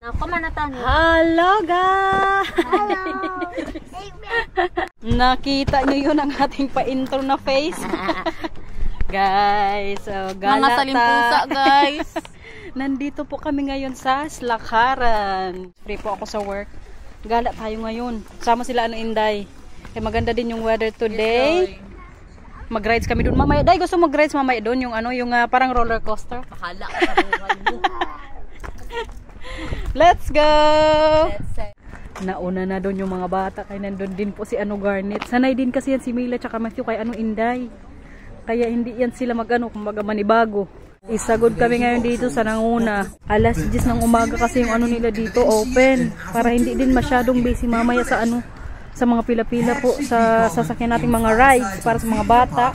Ako manatan. Hello guys! Hello! Nakita nyo yun ang ating pa-intro na face. Guys, so gala Mga salimpusa guys. Nandito po kami ngayon sa Slakaran. Free po ako sa work. Gala tayo ngayon. Sama sila Inday. Kaya maganda din yung weather today. Mag-rides kami doon. Mamaya, Day, gusto mag-rides mamaya doon. Yung yung parang roller coaster. Bahala ka sa buhay mo. Let's go! Let's Nauna na doon yung mga bata. Kaya nandun din po si Garnet. Sanay din kasi yan si Mila tsaka Matthew kay Inday. Kaya hindi yan sila kumbaga manibago. Isagod kami ngayon dito sa Nanguna. Alas 10 ng umaga kasi yung nila dito open. Para hindi din masyadong busy mamaya sa sa mga pila-pila po sa sasakyan nating mga rides para sa mga bata.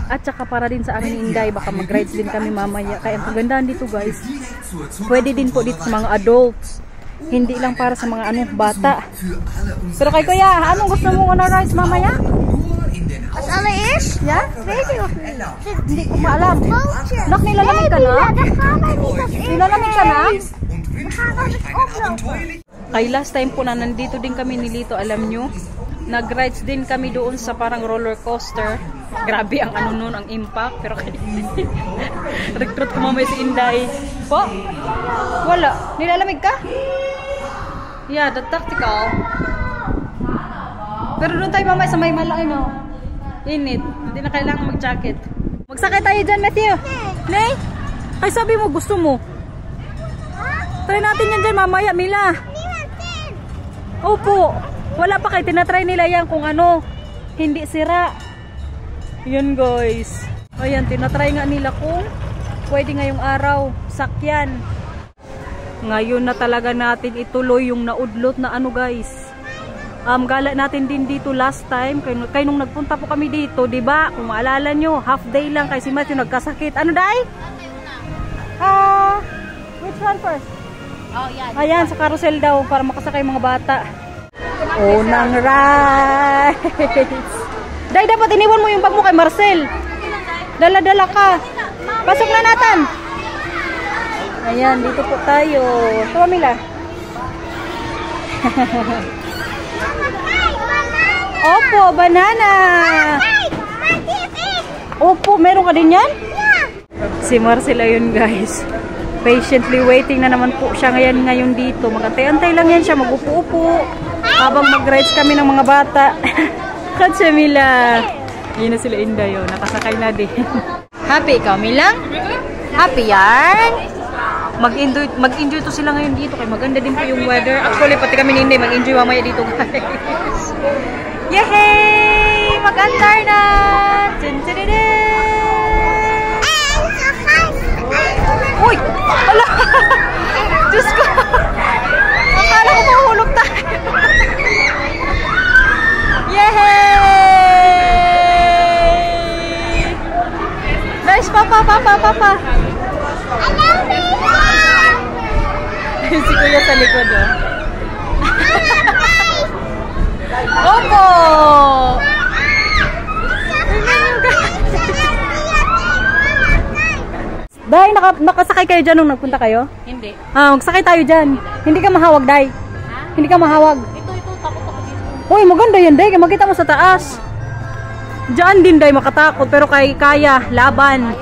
At saka para din sa amin ni Inday. Baka mag-rides din kami mamaya. Kaya ang pagandaan dito guys, pwede din po dito sa mga adults. Hindi lang para sa mga bata. Pero kay Kuya, anong gusto mo rides mamaya? As alle is? Ja? Weet je of niet? Hindi ko maalam. Nak, nilalamig ka na? Nilalamig ka na? Kay last time po na nandito din kami ni Lito, alam nyo, nag-rides din kami doon sa parang roller coaster. Grabe ang nun, ang impact. Pero recruit ko mamaya si Inday. Po? Wala. Nilalamig ka? Yeah, the tactical. Pero doon tayo mamaya sa may malaki, no? Init. Hindi na kailangan mag-jacket. Magsakay tayo dyan, Matthew. Nay? Ay, sabi mo, gusto mo. Try natin yan dyan mamaya, Mila. Opo. Wala pa kayo. Tinatry nila yan kung hindi sira. Yan, guys. Ayan, tinatry nga nila kung pwede ngayong araw. Sakyan. Ngayon na talaga natin ituloy yung naudlot na guys. Gala natin din dito last time kay nung nagpunta po kami dito, 'di ba? Kung maalala nyo, half day lang kay si Matthew nagkasakit. Day? Which one first? Oh, yeah. Ayan, sa carousel daw para makasakay mga bata. Unang rides. Day, dapat iniwan mo yung bag mo kay Marcel. Dala-dala ka. Pasok na natin. Ayan, dito po tayo. Ito, Mila. Opo, banana. Opo, meron ka din yan? Si Marcela yun guys. Patiently waiting na naman po siya ngayon dito. Magantay-antay lang yan siya, mag-upo-upo. Habang mag-rides kami ng mga bata. Katsa Mila. Yun na sila Inday yun. Nakasakay na din. Happy ikaw, Mila? Happy yan? Mag-enjoy to sila ngayon dito. Kaya maganda din po yung weather. Actually, pati kami ni Inday mag-enjoy mamaya dito guys. Yehey! Mag-andar na! Uy! Wala! Diyos ko! Akala ko mahulog tayo! Yehey! Nice! Papa! Si Kuya sa likod Opo! Day, nakasakay kayo dyan nung nagpunta kayo? Hindi. Magsakay tayo dyan. Hindi ka mahawag, Day. Hindi ka mahawag. Ito, takot ako dito. Uy, maganda yan, Day. Makita mo sa taas. Diyan din, Day, makatakot. Pero kaya, laban.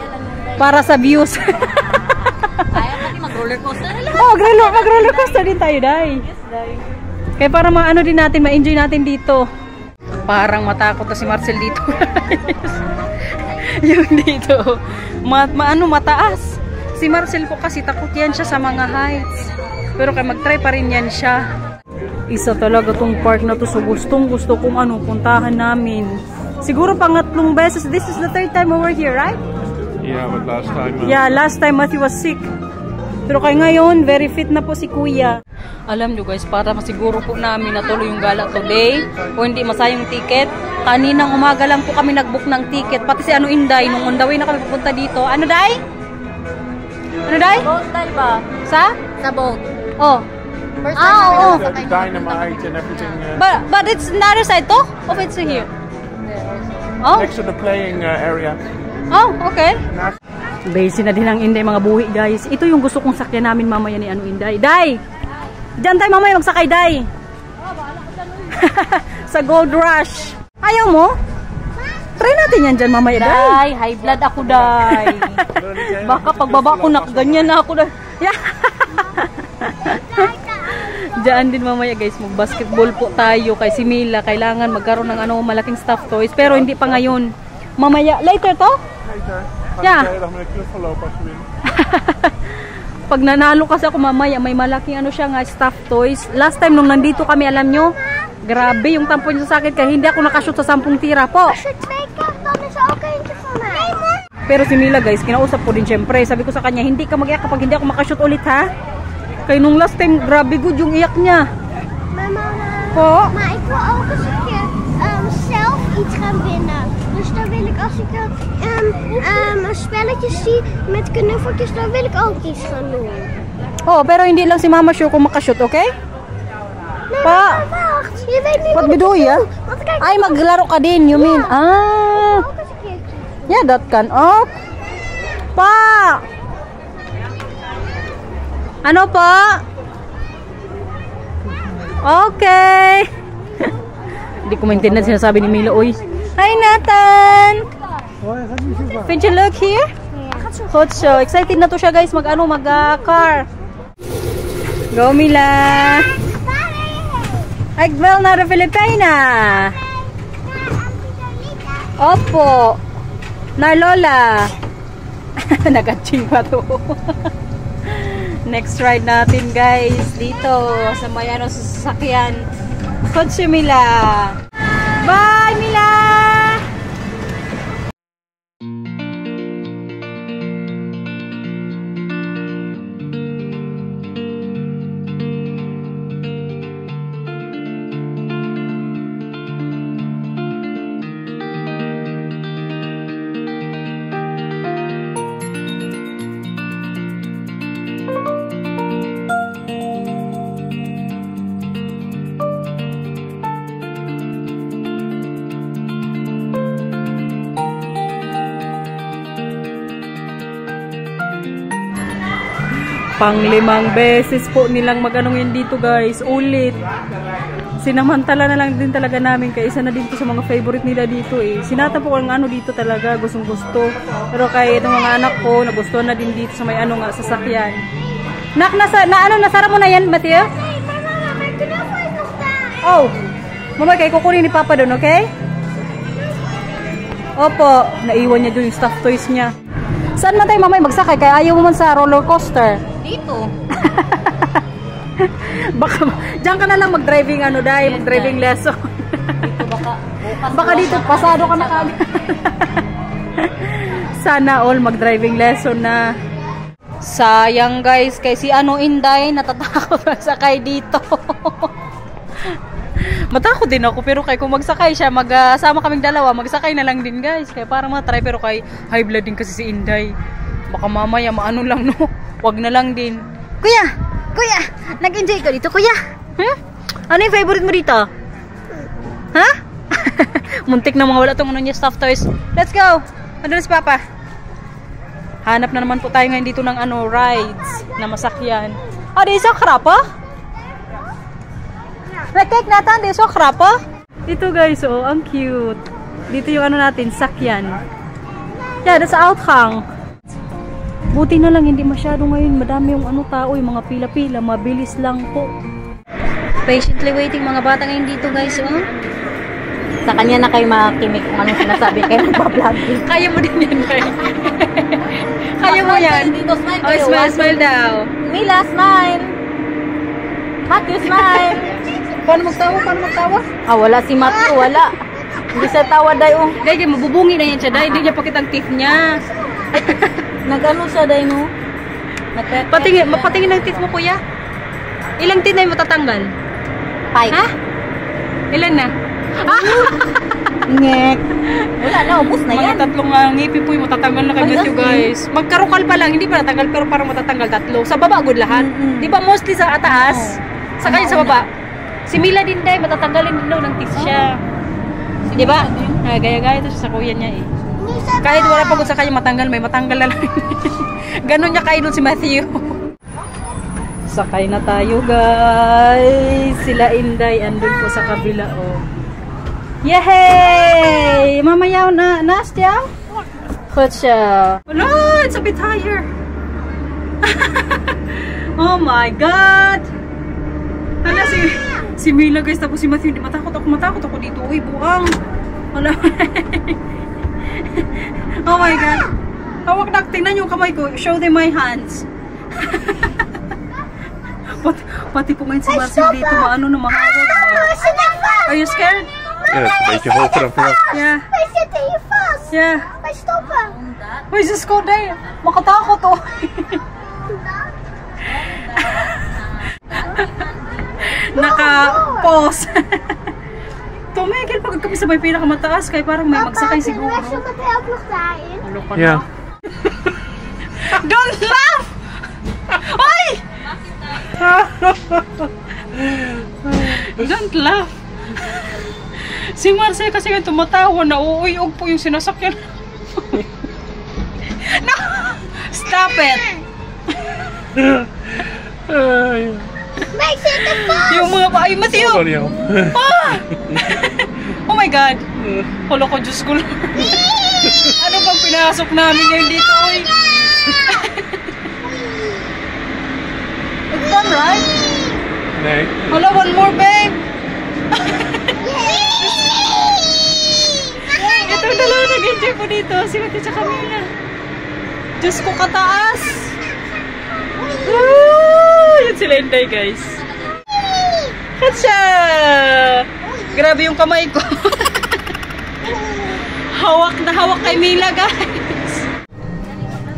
Para sa views. Kaya pati mag-roller coaster. Mag-roller coaster din tayo, Day. Yes, Day. Kaya para din natin, ma-enjoy natin dito. Parang matakot na si Marcel dito. Yung dito. Mataas. Si Marcel po kasi takot yan siya sa mga heights. Pero kaya mag-try pa rin yan siya. Isa talaga tong park na to. So gusto kong puntahan namin. Siguro pangatlong beses. This is the third time over here, right? Yeah, but last time... Yeah, last time Matthew was sick. Pero kaya ngayon, very fit na po si Kuya. Alam nyo guys, para masiguro po namin na tuloy yung gala today o hindi masayang ticket. Kaninang umaga lang po kami nag-book ng ticket. Pati si Inday, nung on the way na kami pupunta dito. Day? Day? Boat, Day ba? Sa boat. Oh. First time oo. The dynamite and everything... But it's the other side to? Or it's here? Oh. Next to the playing area. Oh, okay. Busy na din ang Inday mga buhi guys. Ito yung gusto kong sakyan namin mamaya ni Inday. Day! Diyan tayo mamaya magsakay, Day. Sa Gold Rush. Ayaw mo? Try natin yan dyan mamaya, Day. Day, high blood ako, Day. Baka pagbaba ko na, ganyan na ako, Day. Yeah. Diyan din mamaya, guys. Mag-basketball po tayo kay si Mila. Kailangan magkaroon ng malaking stuffed toys. Pero hindi pa ngayon. Mamaya, later to? Later. Ja. Nog met een knuffel lopen als je wil. Pag nanalo kasi ako mamaya, may malaking siya nga stuffed toys. Last time nung nandito kami, alam nyo, grabe yung tampo niya sa akin kaya hindi ako nakashoot sa 10 tira po. Als je 2 krijgt, dan is er ook eentje voor mij. Pero si Mila, guys, kinausap ko din syempre. Sabi ko sa kanya, hindi ka mag-iyak kapag hindi ako makashoot ulit, ha? Kaya nung last time, grabe good yung iyak niya. Maar mama, Po? maar ik wil ook eens een keer zelf iets gaan winnen. Dus dan wil ik, als ik een spelletje zie met knuffeltjes, dan wil ik ook iets gaan doen. Oh, pero hindi lang si Mama sure kung makashoot, okay? Nee, Pa. maar wacht. Je weet niet Wat wat ik bedoel je? doe. Want kijk, Ay, maglaro ka din, you mean? Ah, ook eens een keertje. yeah, that can. Oh, pa! Ano pa? Okay. Hindi ko maintindihan sinasabi ni Mila, oy. Hi, Nathan! Vind je leuk hier? Goed zo. Excited na to siya, guys. Mag-car. Go, Mila! Ik wil naar de Filipijnen. Opo. Naar Lola. Nagaching pa to. Next ride natin, guys. Dito. Sa may sasakyan. Kotse, Mila. Bye, Mila! Pang-5 beses po nilang mag-anong dito, guys. Ulit. Sinamantala na lang din talaga namin. Kaya isa na din to sa mga favorite nila dito eh. Sinata po ang dito talaga. Gustong gusto. Pero kaya itong mga anak ko, nagustuhan na din dito sa may sasakyan. Nak, nasara mo na yan, Matthew? Nee, maar mama, mijn knuffel is nog daar. Oh. Mama, kayo kukunin ni Papa doon, okay? Opo. Naiwan niya doon yung stuffed toys niya. Saan na tayo mamay magsakay? Kaya ayaw mo man sa roller coaster. Dito. Baka, diyan ka na lang mag-driving Day, mag-driving lesson. Dito bukas. Baka dito, pasado ka na kagad. Sana all mag-driving lesson na. Sayang, guys, kay si Inday, natatakot magsakay dito. Matakot din ako, pero kung magsakay siya, magsama kaming dalawa, magsakay na lang din, guys. Kaya parang matry, pero kay high blood din kasi si Inday. Baka mamaya maano lang, no? Wag na lang din. Kuya, nag-enjoy ka dito, kuya? Ano yung favorite mo dito? Ha? Muntik na mga wala itong niya stuffed toys. Let's go! Ano si Papa? Hanap na naman po tayo ngayon dito ng rides na masakyan. Di so krapa? Cake natin, di so krapa? Dito, guys, ang cute. Dito yung natin, sakyan. Yeah, that's outhang. Buti na lang, hindi masyado ngayon. Madami yung tao, yung mga pila-pila. Mabilis lang po. Patiently waiting mga bata ngayon dito, guys. Sa kanya na kayo makakimik kung anong sinasabi kayo nagpa-vlog. Kaya mo din yan, guys. Kaya mo yan. Dito, smile Oh, kayo. smile daw. Mila, smile. Matthew, smile. Paano magtawa? Wala si Matthew, wala. Hindi siya tawa, Day. Dahil mabubungi na yan siya, dahil hindi niya pakita ang teeth niya. Nag-ano siya, Day, no? Patingin ng teeth mo, kuya. Ilang teeth na yung matatanggal? 5. Ha? Ilan na? Ngek. Wala na, ubus na yan. Mga 3 ngipin po yung matatanggal na kay Matthew, guys. Magkarukal pa lang, hindi pa natanggal, pero parang matatanggal 3. Sa baba, good lahat. Di ba mostly sa ataas? Sa kanya sa baba. Si Mila din, Day, matatanggalin din daw ng teeth siya. Di ba? Gaya-gaya ito siya sa kuya niya eh. Kahit wala pagod sa kanya matanggal, may matanggal na lang. Ganon niya kainod si Matthew. Sakay na tayo guys. Sila Inday andun po sa kabila oh. Yay! Mamayaw na Nastya? Kutsa. Wala, it's a bit higher. Oh my god. Hala si Mila guys, tapos si Matthew, matakot ako dito. Uy, buang. Wala. Oh my god. Hawak na, tingnan yung kamay ko. Show them my hands. Pati po ngayon si Marcel dito, maano na mahawak. Are you scared? Ja, een beetje hoger dan vanaf. Yeah. Wij zitten hier vast. Yeah. Wij stoppen. Uy, sis ko, day. Makatakot oh. Naka-pause. Tumigil pag kami sa may pinakamataas kaya parang may magsakay siguro. Papa, kunnen wij zometeen ook nog daarin? Ano ka Ja. na? Don't laugh! Oy! Don't laugh. Si Marcel kasi nga tumatawa na uuyog po yung sinasakyan. No! Stop it! Wij zitten vast. Yung mga ay Matthew! Sorry, Jan. Ah! Oh my god! Kolo ko, Diyos ko lang. Ano bang pinasok namin ngayon dito? Uy? It's done, right? Nee. Hala, one more, babe! Itong dalawa nag-enjoy po dito. Si Matthew tsaka Camila. Diyos ko, kataas! Woo! Yan sila Inday, guys. Katsa! Grabe yung kamay ko. Hawak na hawak kay Mila, guys.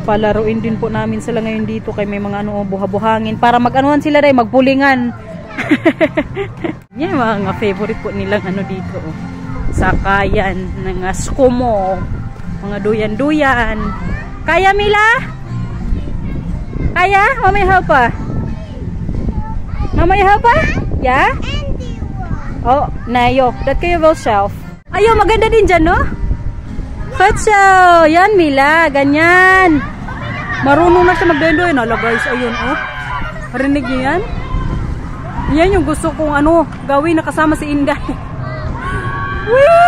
Palaruin din po namin sila ngayon dito kay may mga ano, buha-buhangin. Para mag-anuhan sila rin, magpulingan. Yan mga favorite po nilang ano dito. Oh. Sakayan ng skumo. Mga duyan-duyan. Kaya, Mila? Kaya? Mamay help pa? Mamay help pa? Yeah? Oh, Nayo. Dat kayo wel zelf. Ayo, maganda din dyan, no? Katso! Yan, Mila. Ganyan. Marunong na siya magdendo. Hala, guys. Ayun, oh. Rinig niyo yan? Yan yung gusto kong ano, gawin na kasama si Inday. Woo!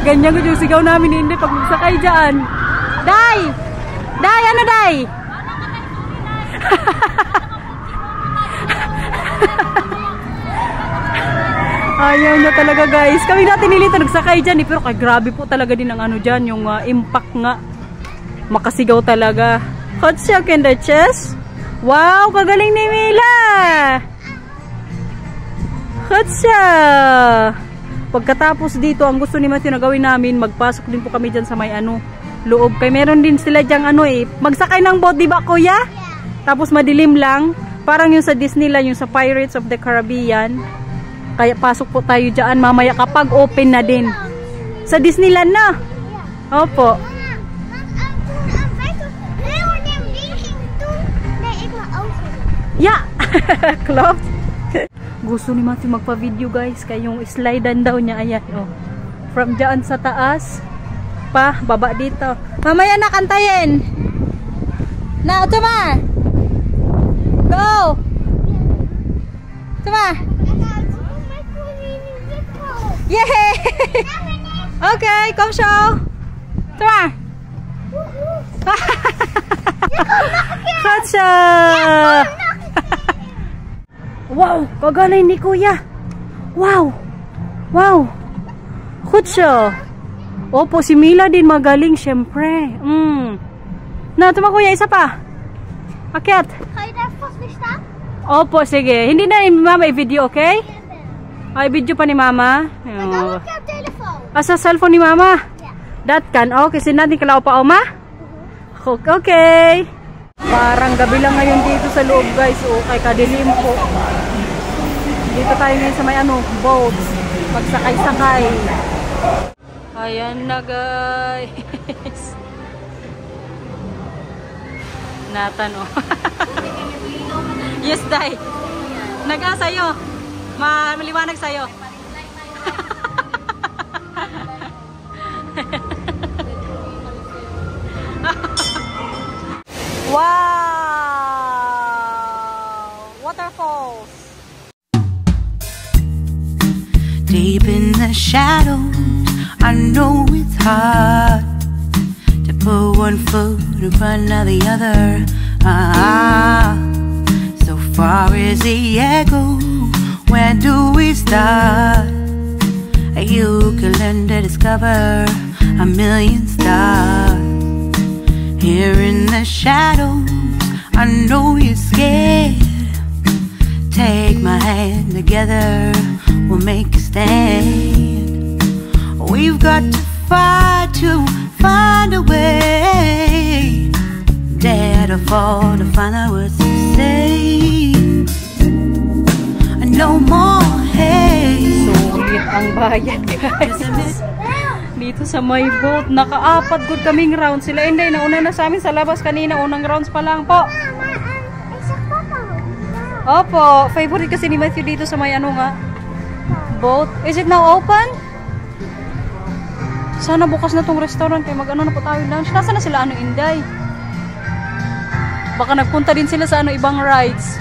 Ganyan ko yung sigaw namin ni Inday pag magsakay dyan. Day! Day! Ano, Day? Ayaw niya talaga, guys. Kami natin nilito nagsakay dyan pero kay grabe po talaga din ang ano dyan, yung impact nga. Makasigaw talaga. Hot shock in the chest. Wow, kagaling ni Mila. Hot shock. Pagkatapos dito, ang gusto ni Matthew na gawin namin, magpasok din po kami dyan sa may ano, loob. Kaya meron din sila dyang ano magsakay ng boat, di ba kuya? Tapos madilim lang. Parang yung sa Disneyland, yung sa Pirates of the Caribbean. Kaya pasok po tayo dyan mamaya kapag open na din. Sa Disneyland na. Opo. Yeah. Klopt. Gusto ni Matthew magpa-video, guys. Kaya yung slidean daw niya. Ayan. Oh. From dyan sa taas. Baba dito. Mamaya na kantayin. Na, tuma. Go. Tuma. Yay! Okay, come show. Tama. Katsa! Wow, kagaling ni Kuya. Wow. Wow. Katsa. Opo, si Mila din magaling, syempre. Na, tama Kuya, isa pa. Akyat. Ga je daar vast weer staan? Opo, sige. Hindi na ni Mama i-video, okay? Ay, video pa ni Mama. Maar dan op jouw telefoon. Sa cellphone ni Mama? Ja. Dat kan. Okay, sinatin kalaw pa, Oma? Okay. Parang gabi lang ngayon dito sa loob, guys. O, kay kadilim po. Dito tayo ngayon sa may ano, boats. Magsakay-sakay. Ayan na, guys. Nathan, oh. Yes, Day. Nag-asayo. Maliwanag sa'yo. Niagara Falls. Deep in the shadows, I know it's hard to put one foot in front of the other. So far as the echo, where do we start? You can learn to discover a million stars. Here in the shadows, I know you're scared. Take my hand, together we'll make a stand. We've got to fight to find a way. Dare to fall to find out what to say. No more hate. Sulit ang bayad, guys. Dito sa may boat, nakaapat good kaming round. Sila Inday, nauna na sa amin sa labas kanina. Unang rounds pa lang po. Opo, favorite kasi ni Matthew dito sa may ano nga boat. Is it now open? Sana bukas na tong restaurant kaya mag-ano na po tayo lunch. Nasa na sila ano Inday? Baka nagpunta din sila sa ano ibang rides.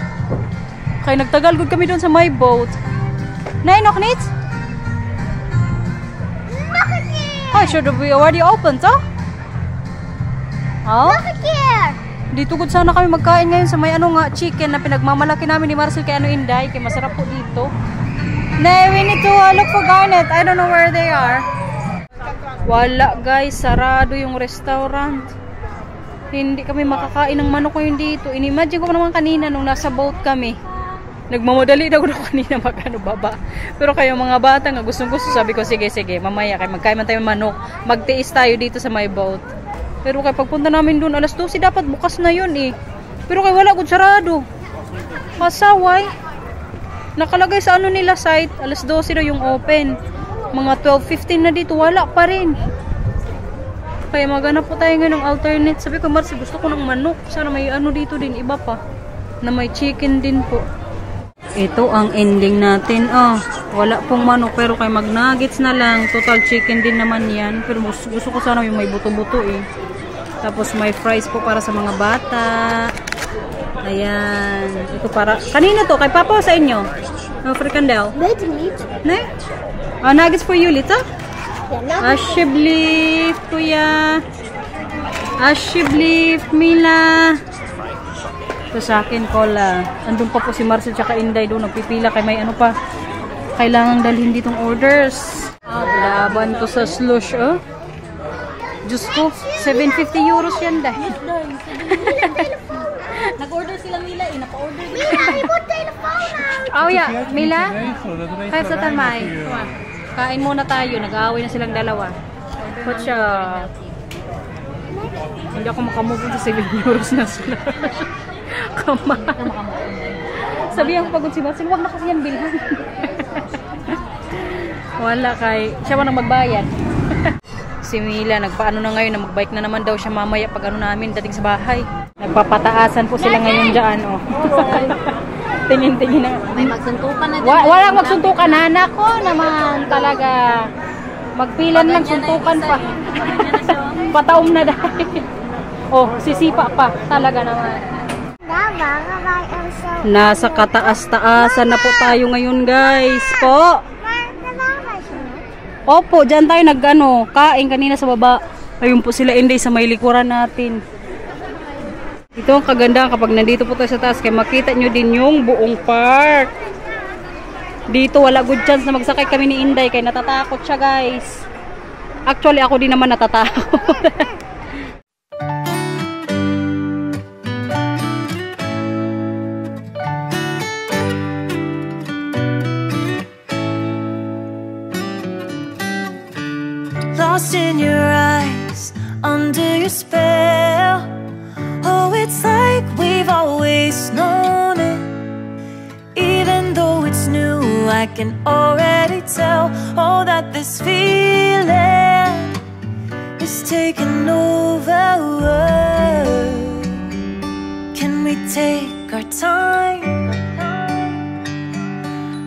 Kaya nagtagal good kami doon sa my boat. Nay, knock nit? Oh, should we already open to? Oh? Dito good sana kami magkain ngayon sa may ano nga chicken na pinagmamalaki namin ni Marcel kay ano Inday. Kaya masarap po dito. Nay, we need to look for Garnet. I don't know where they are. Wala guys, sarado yung restaurant. Hindi kami makakain ng manok ngayon dito. Inimagine ko naman kanina nung nasa boat kami. Nagmamadali daw ako kanina mag-ano baba. Pero kayo mga bata nga gustong-gusto, sabi ko sige mamaya kayo magkain man tayo manok. Magtiis tayo dito sa my boat. Pero kay pagpunta namin doon alas 12 dapat bukas na yun eh. Pero kay wala gud sarado. Pasaway. Nakalagay sa ano nila site alas 12 daw yung open. Mga 12:15 na dito wala pa rin. Kaya maghanap po tayo ngayon ng alternate. Sabi ko Marcy gusto ko ng manok. Sana may ano dito din iba pa. Na may chicken din po. Ito ang ending natin. Oh, wala pong manok pero kay mag-nuggets na lang. Total chicken din naman yan. Pero gusto ko sana yung may buto-buto eh. Tapos may fries po para sa mga bata. Ayan. Ito para... Kanina to? Kay Papa o sa inyo? African Del? Ne? Nuggets for you, Lita? Ashiblift, Kuya. Ashiblift, Mila. Ito sa akin, cola. Andun pa po si Marcel tsaka Inday doon. Nagpipila kay may ano pa. Kailangang dalhin ditong orders. Laban to sa slush, oh. Diyos ko, 750 euros yan dahil. Nag-order sila Mila eh. Napa-order Oh yeah, Mila? Kaya sa tamay. Kain muna tayo. Nag-aaway na silang dalawa. What siya? Hindi ako makamove sa 7 euros na sila. Kama. Sabihan ko pagod si Marcel, huwag na kasi yan bilhan. Wala kay, siya man ang magbayad. Si Mila, nagpaano na ngayon na magbike na naman daw siya mamaya pag ano namin dating sa bahay. Nagpapataasan po sila ngayon dyan, oh. Tingin-tingin na. May magsuntukan na dyan. Walang magsuntukan, anak ko naman talaga. Magpilan lang, suntukan pa. Pataom na dahil. Oh, sisipa pa. Talaga naman. Nasa kataas-taasan na po tayo ngayon, guys. Po. Opo, dyan tayo kain kanina sa baba. Ayun po sila Inday sa may likuran natin. Ito ang kagandahan kapag nandito po tayo sa taas. Kaya makita nyo din yung buong park. Dito wala good chance na magsakay kami ni Inday. Kaya natatakot siya guys. Actually ako din naman natatakot. Lost in your eyes, under your spell. Oh, it's like we've always known it. Even though it's new, I can already tell. Oh, that this feeling is taking over. Can we take our time?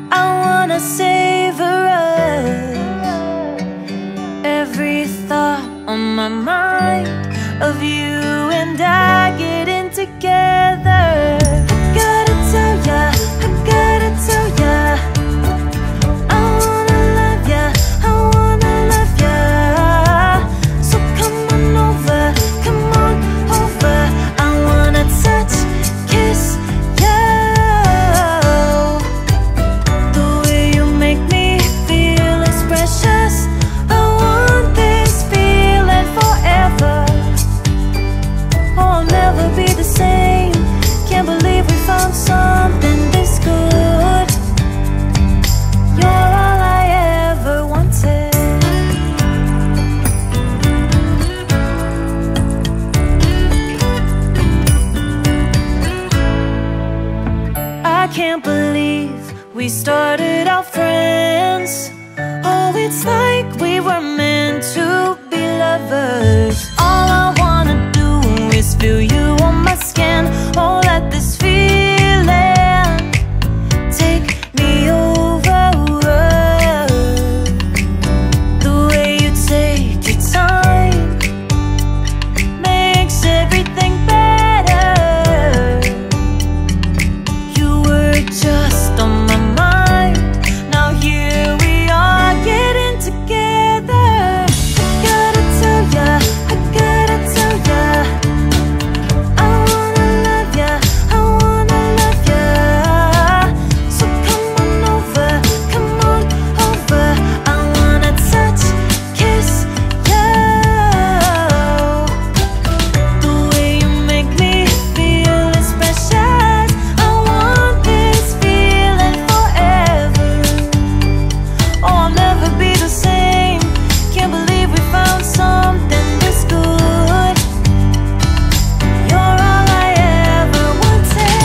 I wanna savor us. Every thought on my mind of you and I getting together. Gotta tell ya, we started out friends. Oh, it's like we were meant to be lovers. All I wanna do is feel you on my skin. Oh, let this feeling take me over. The way you take your time makes everything better. You were just on my mind. Now here we are getting together. I gotta tell ya, I gotta tell ya, I wanna love ya, I wanna love ya. So come on over, come on over. I wanna touch, kiss you. The way you make me feel is precious. I want this feeling forever. Oh, I'll never be the same. Can't believe we found something this good. You're all I ever wanted.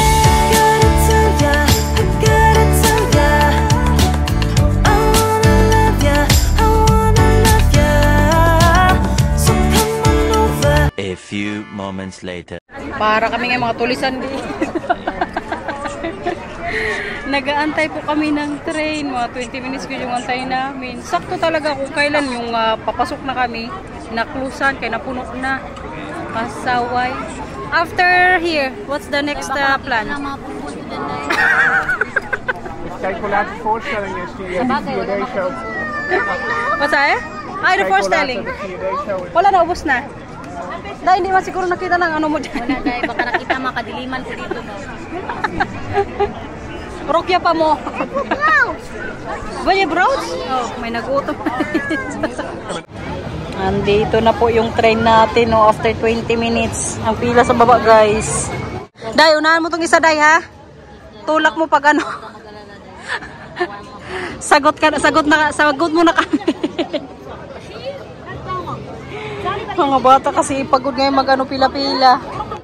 Gotta tell ya, I gotta tell ya, I wanna love ya, I wanna love ya. So come on over. A few moments later. Para kami ng mga tulisan din. Nagaantay po kami ng train. Mga 20 minutes ko yung antay namin. Sakto talaga kung kailan yung papasok na kami. Naklusan, kaya napuno na. Pasaway. After here, what's the next plan? Kijk hoe laat de voorstelling is. Die 4D-show. What's that? Ay, the forestelling. De 4D-show is. Wala na, ubos na. Dahil hindi man siguro nakita ng ano mo dyan. Wala dahil baka nakita mga kadiliman ko dito. No? Rokya pa mo. Vaya Browns? Oh, may nag-utom. Andito na po yung train natin, no, after 20 minutes. Ang pila sa baba, guys. Day, unahan mo tong isa, Day, ha? Tulak mo pag ano. Sagot mo na kami. Mga bata kasi pagod ngayon mag-ano pila-pila.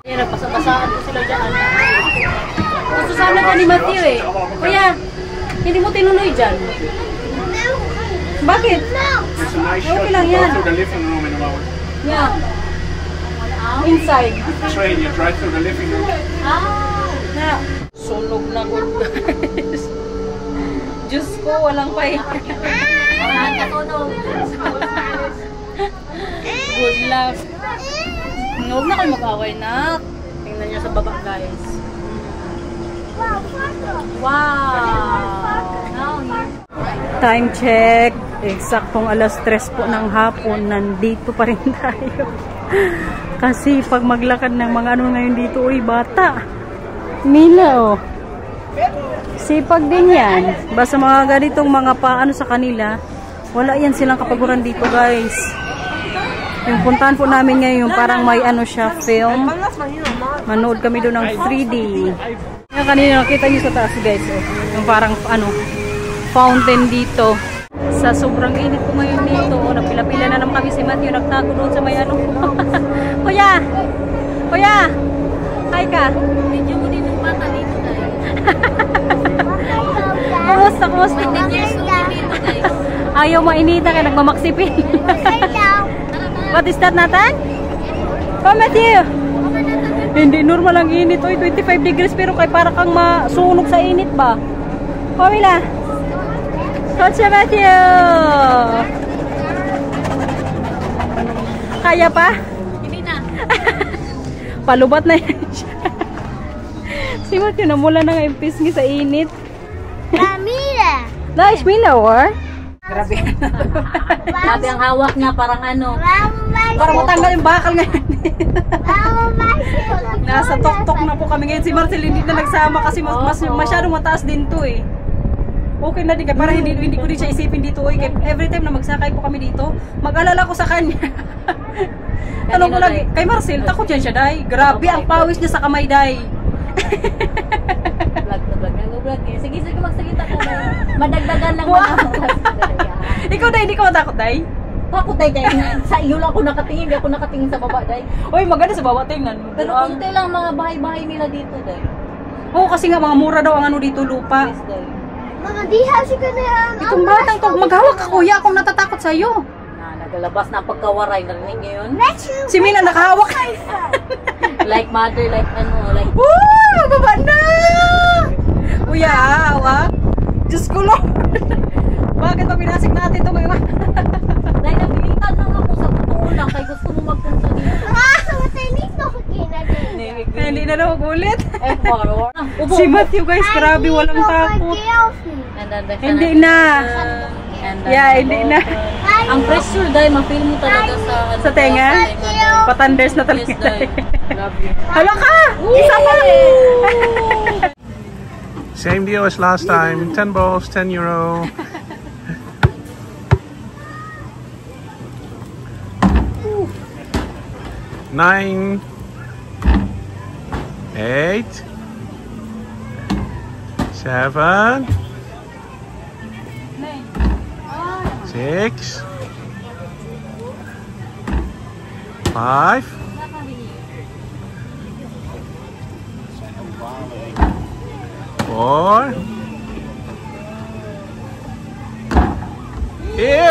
Nagpasa-pasaan ko sila dyan. Gusto sana dyan ni Matthew eh. Kuya, hindi mo tinuloy dyan. Bakit? It's a nice shot. Okay lang You go yan. through the living room in a moment. Yeah. Inside. Train, you drive through the living room. Na. Sunog na ko, guys. Diyos ko, walang pahinga. Good luck. Huwag na kayo mag-away na. Tingnan nyo sa baba, guys. Wow! Time check. Eksaktong alas 3 po ng hapon. Nandito pa rin tayo. Kasi pag maglakad ng mga ano ngayon dito, uy, bata. Mila, oh. Sipag din yan. Basta mga ganitong mga paano sa kanila, wala yan silang kapaguran dito, guys. Yung puntahan po namin ngayon, parang may ano siya, film. Manood kami doon ng 3D. Yung kanina nakita nyo sa taas, guys, oh. Yung parang ano, fountain dito. Sa sobrang init po ngayon dito, oh, napila-pila na naman kami si Matthew, nagtago doon sa may ano. Kuya! Kuya! Hi ka! Medyo mo din yung bata dito tayo. Kumusta? Kumusta? 10 years old din dito tayo. Ayaw mainita kaya nagmamaksipin. What is that, Nathan? Oh, Matthew! Hindi normal ang init. Oy, 25 degrees pero kay para kang masunog sa init ba? Pamela! Coach Matthew! Kaya pa? Hindi na. Palubat na yan siya. Si Matthew namula na nga yung pisngi sa init. Mila! Nice, Mila, or? Grabe. Grabe ang hawak niya, parang ano. Para matanggal yung bakal ngayon. Nasa tok-tok na po kami ngayon. Si Marcel hindi na nagsama kasi masyadong mataas din to eh. Okay na din kaya para hindi ko din siya isipin dito. Kaya every time na magsakay po kami dito, mag-alala ko sa kanya. Tanong ko lagi, kay Marcel, takot yan siya, Day. Grabe ang pawis niya sa kamay, Day. Vlog na vlog. Nag-vlog eh. Sige, sige, magsagita ka na. Madagdagan lang Wow. man. Ikaw, Day, hindi ka matakot, Day? Takot tayo dahil sa iyo lang ako nakatingin. Hindi ako nakatingin sa baba dahil. Uy, maganda sa baba, tingnan mo. Pero konti lang mga bahay-bahay nila dito dahil. Oo, kasi nga mga mura daw ang ano dito lupa. Yes dahil. Mama, di has you gonna Itong batang to, maghawak ka kuya, akong natatakot sa'yo. Nagalabas na ang pagkawaray. Narinig niyo yun? Si Mina nakahawak. Like mother, like ano, like... Woo! Mababa na! Kuya, awa. Diyos ko Lord. Bakit pa pinasik natin ito mga... Dahil nabilitan lang ako sa totoo lang. Kaya gusto mo magpunta dito. So what I need to Hindi na daw ulit. forward. Si Matthew guys, grabe walang takot. Hindi na. Yeah, hindi na. Ang pressure dahil ma-feel mo talaga Sa tenga? Patanders na talaga. Yes, dahil. Grabe. Hala ka! Isa pa! Same deal as last time. 10 balls, 10 euro. Nine, 8, 7, 6, 5, 4. Yay!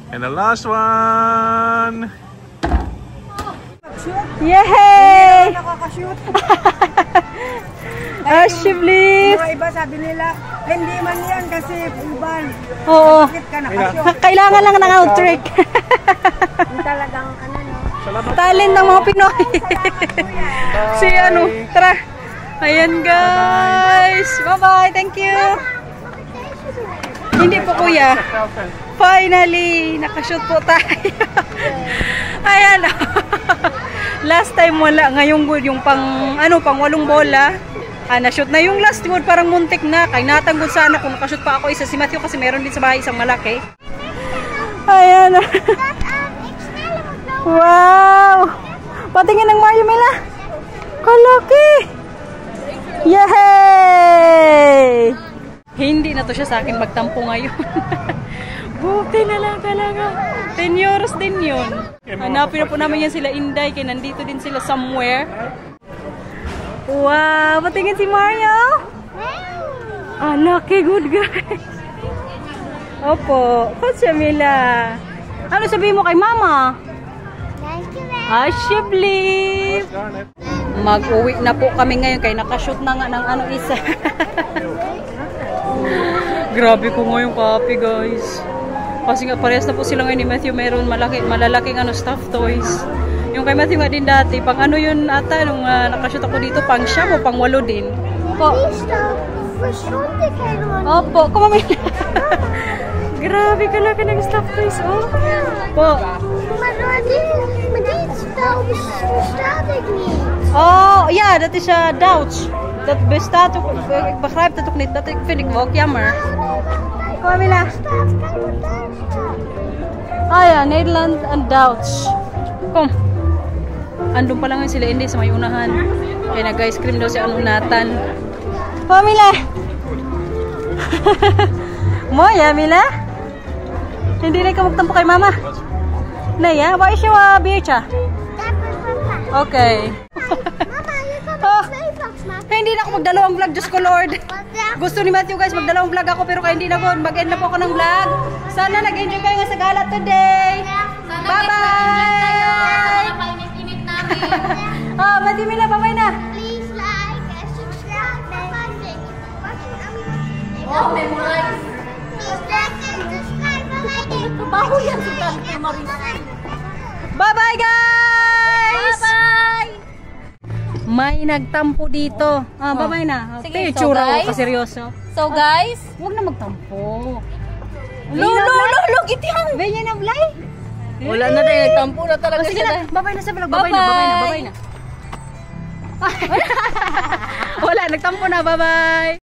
And the last one. Yay! Nakakashoot. Ashiblis! Mga iba sabi nila, hindi man yan kasi uban. Oo. Bakit ka nakashoot? Kailangan lang ng out-trick. Yung talagang ano no. Talent ng mga Pinoy. Si ano, tara. Ayan guys. Bye-bye. Thank you. Hindi po kuya. Finally, nakashoot po tayo. Ayan. Last time wala. Ngayong good yung pang 8 bola. Na-shoot na yung last wood. Parang muntik na. Kaya natanggol sana kung nakashoot pa ako isa si Matthew kasi meron din sa bahay isang malaki. Ayan. Wow! Patingin ng Mario Mila. Kalaki! Yay! Hindi na to siya sa akin magtampo ngayon. Buti na lang talaga. 10 euros din yun. Hanapin na po namin yan sila Inday. Kaya nandito din sila somewhere. Wow! Patingin si Mario. Laki. Good guys. Opo. Kutsa Mila. Ano sabihin mo kay mama? Ashiblis! Mag-uwi na po kami ngayon kaya nakashoot na nga ng ano isa. Grabe ko ngayon kapi guys. Kasi nga parehas na po sila ngayon ni Matthew. Meron malalaking stuffed toys. Yung kay Matthew nga din dati, pang ano yun ata nung nakashoot ako dito, pang siyam o pang 8 din. Po. Opo, kumamila. Grabe kalaki ng stuffed toys. Oh. Po. Oh, ja, dat is Duits. Dat bestaat ook, ik begrijp dat ook niet, dat vind ik ook jammer. Kom Mila. Ja, Nederland en Duits. Kom. Andun pa lang sila hindi sa may unahan. Kaya nag-ice cream daw si Nathan. Kom Mila. Mooi ja, Mila? Hindi na ikaw magtampo kay mama. Nee, hè? Waar is jouw biertje? Okay. Hindi na ako magdalawang vlog, Diyos ko Lord. Gusto ni Matthew guys, magdalawang vlog ako pero kaya hindi na po. Mag-end na po ako ng vlog. Sana nag-enjoy kayo nga sa gala today. Bye-bye! Matthew Mila, bye-bye na. Please like and subscribe. Memorize. Please like and subscribe. Baho yan si Tante Marisa. Bye-bye guys! Bye-bye! May nagtampo dito. Bye-bye na. Sige, so Picture guys. ako kaseryoso. So guys, Huwag na magtampo. Lo, gitihang. Venye na blay. Wala na din, nagtampo na talaga Sige siya. na, bye-bye na sa vlog. Bye-bye na. Wala, nagtampo na. Bye-bye.